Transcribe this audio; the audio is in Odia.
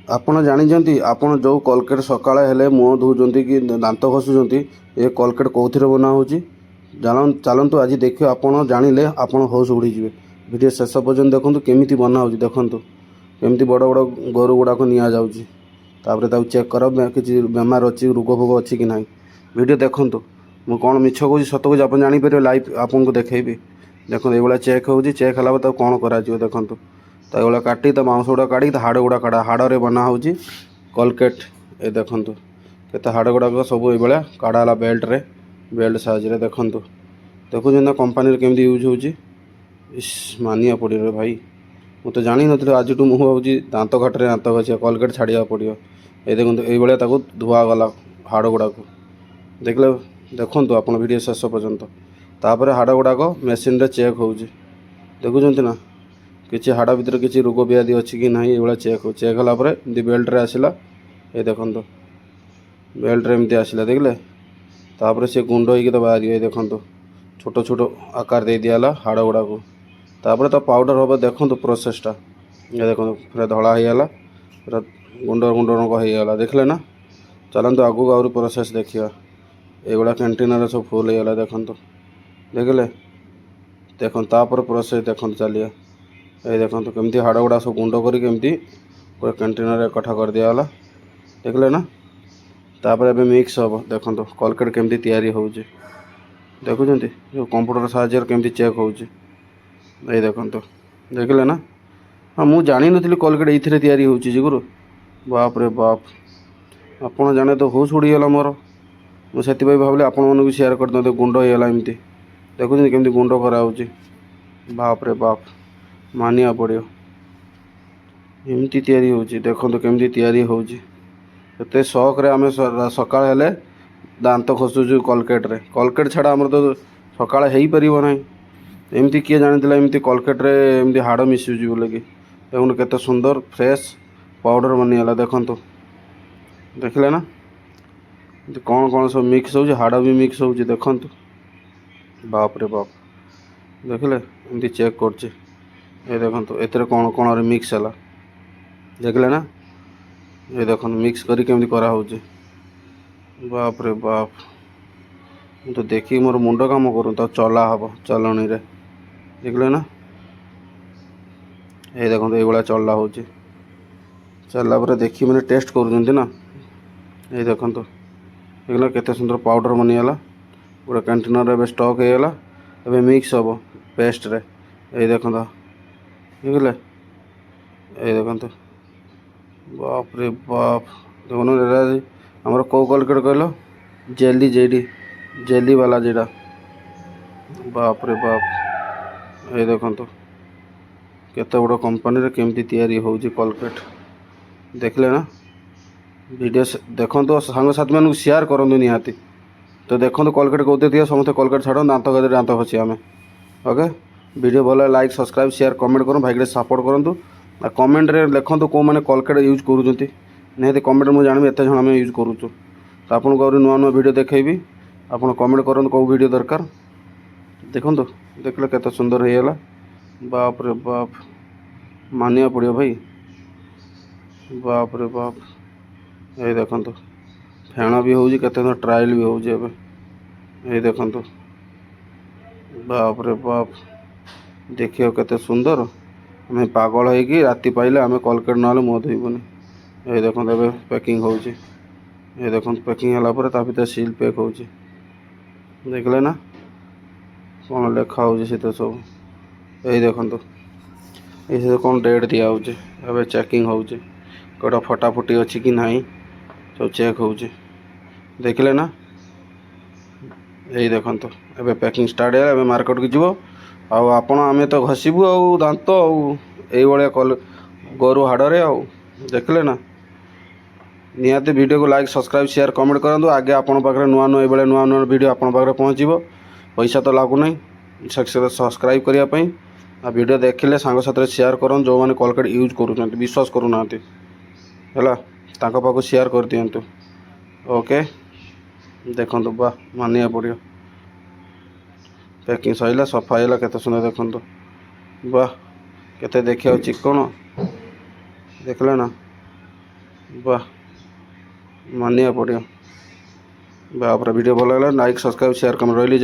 ଆପଣ ଜାଣିଛନ୍ତି ଆପଣ ଯେଉଁ କୋଲଗେଟ୍ ସକାଳେ ହେଲେ ମୁହଁ ଧୋଉଛନ୍ତି କି ଦାନ୍ତ ଘଷୁଛନ୍ତି ଏ କୋଲଗେଟ୍ କେଉଁଥିରେ ବନା ହେଉଛି ଚାଲନ୍ତୁ ଆଜି ଦେଖିବେ। ଆପଣ ଜାଣିଲେ ଆପଣ ହୋସ୍ ଉଡ଼ିଯିବେ। ଭିଡ଼ିଓ ଶେଷ ପର୍ଯ୍ୟନ୍ତ ଦେଖନ୍ତୁ କେମିତି ବନା ହେଉଛି। ଦେଖନ୍ତୁ କେମିତି ବଡ଼ ବଡ଼ ଗୋରୁ ଗୁଡ଼ାକ ନିଆଯାଉଛି, ତାପରେ ତାକୁ ଚେକ୍ କର କିଛି ବେମାର ଅଛି ରୋଗ ଫୋଗ ଅଛି କି ନାହିଁ। ଭିଡ଼ିଓ ଦେଖନ୍ତୁ। ମୁଁ କ'ଣ ମିଛ କହୁଛି ସତ କହୁଛି ଆପଣ ଜାଣିପାରିବେ। ଲାଇଭ୍ ଆପଣଙ୍କୁ ଦେଖେଇବି। ଦେଖନ୍ତୁ ଏଇଭଳିଆ ଚେକ୍ ହେଉଛି। ଚେକ୍ ହେଲା ପରେ ତାକୁ କ'ଣ କରାଯିବ ଦେଖନ୍ତୁ। ତା ଏଇଭଳିଆ କାଟି ତା ମାଂସ ଗୁଡ଼ା କାଢ଼ିକି ତା ହାଡ଼ ଗୁଡ଼ା କାଢ଼ା ହାଡ଼ରେ ବନା ହେଉଛି କୋଲଗେଟ୍। ଏ ଦେଖନ୍ତୁ କେତେ ହାଡ଼ ଗୁଡ଼ାକ ସବୁ ଏଇଭଳିଆ କାଢ଼ା ହେଲା ବେଲ୍ଟରେ, ବେଲ୍ଟ ସାହାଯ୍ୟରେ। ଦେଖନ୍ତୁ ଦେଖୁଛନ୍ତି ନା କମ୍ପାନୀରେ କେମିତି ୟୁଜ୍ ହେଉଛି। ଇସ୍ ମାନିବାକୁ ପଡ଼ିବ ଭାଇ। ମୁଁ ତ ଜାଣିନଥିଲି ଆଜିଠୁ ମୁଁ ଭାବୁଛି ଦାନ୍ତ ଘାଟରେ ଦାନ୍ତ ଘଷିବା କୋଲଗେଟ୍ ଛାଡ଼ିବାକୁ ପଡ଼ିବ। ଏ ଦେଖନ୍ତୁ ଏଇଭଳିଆ ତାକୁ ଧୁଆଗଲା ହାଡ଼ ଗୁଡ଼ାକୁ। ଦେଖିଲେ ଦେଖନ୍ତୁ ଆପଣ ଭିଡ଼ିଓ ଶେଷ ପର୍ଯ୍ୟନ୍ତ। ତାପରେ ହାଡ଼ ଗୁଡ଼ାକ ମେସିନ୍ରେ ଚେକ୍ ହେଉଛି। ଦେଖୁଛନ୍ତି ନା କିଛି ହାଡ଼ ଭିତରେ କିଛି ରୋଗ ବ୍ୟାଧି ଅଛି କି ନାହିଁ ଏଇଭଳିଆ ଚେକ୍ ହେଉଛି। ଚେକ୍ ହେଲା ପରେ ଏମିତି ବେଲ୍ଟରେ ଆସିଲା। ଏ ଦେଖନ୍ତୁ ବେଲ୍ଟରେ ଏମିତି ଆସିଲା ଦେଖିଲେ। ତାପରେ ସେ ଗୁଣ୍ଡ ହେଇକି ତ ବାହାରିବ। ଏ ଦେଖନ୍ତୁ ଛୋଟ ଛୋଟ ଆକାର ଦେଇ ଦିଆହେଲା ହାଡ଼ ଗୁଡ଼ାକୁ। ତାପରେ ତା ପାଉଡ଼ର ହେବ। ଦେଖନ୍ତୁ ପ୍ରୋସେସ୍ଟା। ଏ ଦେଖନ୍ତୁ ପୁରା ଧଳା ହେଇଗଲା, ପୁରା ଗୁଣ୍ଡ ଗୁଣ୍ଡ ରଙ୍ଗ ହେଇଗଲା। ଦେଖିଲେ ନା। ଚାଲନ୍ତୁ ଆଗକୁ ଆହୁରି ପ୍ରୋସେସ୍ ଦେଖିବା। ଏଇଭଳିଆ କ୍ୟାଣ୍ଟିନରେ ସବୁ ଫୁଲ୍ ହେଇଗଲା ଦେଖନ୍ତୁ। ଦେଖିଲେ ଦେଖନ୍ତୁ ତାପରେ ପ୍ରୋସେସ୍ ଦେଖନ୍ତୁ ଚାଲିବା। ଏଇ ଦେଖନ୍ତୁ କେମିତି ହାଡ଼ ଗୁଡ଼ା ସବୁ ଗୁଣ୍ଡ କରିକି କେମିତି ପୁରା କ୍ୟାଣ୍ଟିନରେ ଏକଠା କରିଦିଆଗଲା। ଦେଖିଲେ ନା। ତାପରେ ଏବେ ମିକ୍ସ ହେବ। ଦେଖନ୍ତୁ କୋଲଗେଟ୍ କେମିତି ତିଆରି ହେଉଛି। ଦେଖୁଛନ୍ତି ଯେଉଁ କମ୍ପ୍ୟୁଟର ସାହାଯ୍ୟରେ କେମିତି ଚେକ୍ ହେଉଛି। ଏଇ ଦେଖନ୍ତୁ ଦେଖିଲେ ନା। ହଁ ମୁଁ ଜାଣିନଥିଲି କୋଲଗେଟ୍ ଏଇଥିରେ ତିଆରି ହେଉଛି ଯୁଗୁରୁ। ବାପରେ ବାପ। ଆପଣ ଜାଣେ ତ ହୋସ୍ ଉଡ଼ିଗଲା ମୋର। ମୁଁ ସେଥିପାଇଁ ଭାବିଲି ଆପଣମାନଙ୍କୁ ସେୟାର କରିଦିଅନ୍ତି। ଗୁଣ୍ଡ ହେଇଗଲା ଏମିତି। ଦେଖୁଛନ୍ତି କେମିତି ଗୁଣ୍ଡ କରାହେଉଛି। ବାପରେ ବାପ ମାନିବାକୁ ପଡ଼ିବ। ଏମିତି ତିଆରି ହେଉଛି। ଦେଖନ୍ତୁ କେମିତି ତିଆରି ହେଉଛି। ଏତେ ସକରେ ଆମେ ସକାଳ ହେଲେ ଦାନ୍ତ ଘଷୁଛୁ କୋଲଗେଟ୍ରେ। କୋଲଗେଟ୍ ଛଡ଼ା ଆମର ତ ସକାଳେ ହେଇପାରିବ ନାହିଁ। ଏମିତି କିଏ ଜାଣିଥିଲା ଏମିତି କୋଲଗେଟ୍ରେ ଏମିତି ହାଡ଼ ମିଶୁଛି ବୋଲିକି। ଦେଖନ୍ତୁ କେତେ ସୁନ୍ଦର ଫ୍ରେଶ୍ ପାଉଡ଼ର ବନିଗଲା। ଦେଖନ୍ତୁ ଦେଖିଲେ ନା। କ'ଣ କ'ଣ ସବୁ ମିକ୍ସ ହେଉଛି। ହାଡ଼ ବି ମିକ୍ସ ହେଉଛି ଦେଖନ୍ତୁ। ବାପରେ ବାପ ଦେଖିଲେ ଏମିତି ଚେକ୍ କରୁଛି। ଏ ଦେଖନ୍ତୁ ଏଥିରେ କ'ଣ କ'ଣରେ ମିକ୍ସ ହେଲା। ଦେଖିଲେ ନା। ଏ ଦେଖନ୍ତୁ ମିକ୍ସ କରି କେମିତି କରାହେଉଛି। ବାପରେ ବାପ। ମୁଁ ତ ଦେଖିକି ମୋର ମୁଣ୍ଡ କାମ କରୁନି। ତ ଚଲା ହେବ ଚଲଣୀରେ। ଦେଖିଲେ ନା। ଏଇ ଦେଖନ୍ତୁ ଏଇଭଳିଆ ଚଲା ହେଉଛି। ଚାଲିଲା ପରେ ଦେଖି ମାନେ ଟେଷ୍ଟ କରୁଛନ୍ତି ନା। ଏଇ ଦେଖନ୍ତୁ ଦେଖିଲେ କେତେ ସୁନ୍ଦର ପାଉଡ଼ର ବନିଗଲା। ଗୋଟେ କ୍ୟାଣ୍ଟିନରେ ଏବେ ଷ୍ଟକ୍ ହେଇଗଲା। ଏବେ ମିକ୍ସ ହେବ ପେଷ୍ଟରେ। ଏଇ ଦେଖନ୍ତୁ ଦେଖିଲେ। ଏଇ ଦେଖନ୍ତୁ ବାପରେ ବାପ। ଦେଖନ୍ତୁ ଏଇଟା ଆମର କେଉଁ କୋଲଗେଟ୍ କହିଲ? ଜେଲି ବାଲା ଯେଟା। ବାପରେ ବାପ। ଏଇ ଦେଖନ୍ତୁ କେତେ ବଡ଼ କମ୍ପାନୀରେ କେମିତି ତିଆରି ହେଉଛି କୋଲଗେଟ୍। ଦେଖିଲେ ନା। ଭିଡ଼ିଓ ଦେଖନ୍ତୁ ସାଙ୍ଗସାଥିମାନଙ୍କୁ ସେୟାର କରନ୍ତୁ ନିହାତି। ତ ଦେଖନ୍ତୁ କୋଲଗେଟ୍ କେଉଁଥିରେ ଥିବ ସମସ୍ତେ କୋଲଗେଟ୍ ଛାଡ଼ନ୍ତୁ ଦାନ୍ତ ଘଷିରେ ଦାନ୍ତ ଘଷିବା ଆମେ। ଓକେ। ଭିଡ଼ିଓ ଭଲ ଲାଇକ୍ ସବସ୍କ୍ରାଇବ୍ ସେୟାର କମେଣ୍ଟ କରନ୍ତୁ। ଭାଇକି ସପୋର୍ଟ କରନ୍ତୁ। ଆଉ କମେଣ୍ଟରେ ଲେଖନ୍ତୁ କେଉଁମାନେ କୋଲଗେଟ୍ ୟୁଜ୍ କରୁଛନ୍ତି। ନିହାତି କମେଣ୍ଟ ମୁଁ ଜାଣିବି ଏତେ ଜଣ ଆମେ ୟୁଜ୍ କରୁଛୁ। ତ ଆପଣଙ୍କୁ ଆହୁରି ନୂଆ ନୂଆ ଭିଡ଼ିଓ ଦେଖେଇବି। ଆପଣ କମେଣ୍ଟ କରନ୍ତୁ କେଉଁ ଭିଡ଼ିଓ ଦରକାର। ଦେଖନ୍ତୁ ଦେଖିଲେ କେତେ ସୁନ୍ଦର ହେଇଗଲା। ବାପରେ ବାପ ମାନିବାକୁ ପଡ଼ିବ ଭାଇ। ବାପରେ ବାପ। ଏଇ ଦେଖନ୍ତୁ ଫେଣ ବି ହେଉଛି। କେତେ ଟ୍ରାଏଲ୍ ବି ହେଉଛି ଏବେ। ଏଇ ଦେଖନ୍ତୁ ବାପରେ ବାପ ଦେଖିବାକୁ କେତେ ସୁନ୍ଦର। ଆମେ ପାଗଳ ହେଇକି ରାତି ପାଇଲେ ଆମେ କୋଲଗେଟ୍ ନହେଲେ ମୁହଁ ଧୋଇବୁନି। ଏଇ ଦେଖନ୍ତୁ ଏବେ ପ୍ୟାକିଂ ହେଉଛି। ଏଇ ଦେଖନ୍ତୁ ପ୍ୟାକିଂ ହେଲା ପରେ ତା ଭିତରେ ସିଲ୍ ପ୍ୟାକ୍ ହେଉଛି। ଦେଖିଲେ ନା କ'ଣ ଲେଖା ହେଉଛି ସେଥିରେ ସବୁ। ଏଇ ଦେଖନ୍ତୁ ଏଥିରେ କ'ଣ ଡେଟ୍ ଦିଆହେଉଛି। ଏବେ ଚେକିଂ ହେଉଛି କେଉଁଟା ଫଟାଫୁଟି ଅଛି କି ନାହିଁ ସବୁ ଚେକ୍ ହେଉଛି। ଦେଖିଲେ ନା। ଏଇ ଦେଖନ୍ତୁ ଏବେ ପ୍ୟାକିଂ ଷ୍ଟାର୍ଟ ହେଲା। ଏବେ ମାର୍କେଟକୁ ଯିବ। ଆଉ ଆପଣ ଆମେ ତ ଘଷିବୁ ଆଉ ଦାନ୍ତ ଆଉ ଏଇଭଳିଆ ଗୋରୁ ହାଡ଼ରେ ଆଉ। ଦେଖିଲେ ନା। ନିହାତି ଭିଡ଼ିଓକୁ ଲାଇକ୍ ସବସ୍କ୍ରାଇବ୍ ସେୟାର କମେଣ୍ଟ କରନ୍ତୁ। ଆଗେ ଆପଣଙ୍କ ପାଖରେ ନୂଆ ଏଇଭଳିଆ ନୂଆ ଭିଡ଼ିଓ ଆପଣଙ୍କ ପାଖରେ ପହଞ୍ଚିବ। ପଇସା ତ ଲାଗୁନାହିଁ ସବସ୍କ୍ରାଇବ୍ କରିବା ପାଇଁ। ଆଉ ଭିଡ଼ିଓ ଦେଖିଲେ ସାଙ୍ଗସାଥିରେ ସେୟାର କରନ୍ତୁ। ଯେଉଁମାନେ କୋଲଗେଟ୍ ୟୁଜ୍ କରୁଛନ୍ତି ବିଶ୍ୱାସ କରୁନାହାନ୍ତି ହେଲା ତାଙ୍କ ପାଖକୁ ସେୟାର କରିଦିଅନ୍ତୁ। ଓକେ। ଦେଖନ୍ତୁ ବା ମାନିବାକୁ ପଡ଼ିବ। ପ୍ୟାକିଂ ସରିଲା ସଫା ହେଇଗଲା କେତେ ସୁନ୍ଦର ଦେଖନ୍ତୁ। ବାଃ କେତେ ଦେଖିବାକୁ ଚିକ୍କଣ। ଦେଖିଲେ ନା। वाह मानिया पड़ो। भाई आप वीडियो भल लगा लाइक सब्सक्राइब शेयर कमेंट रही।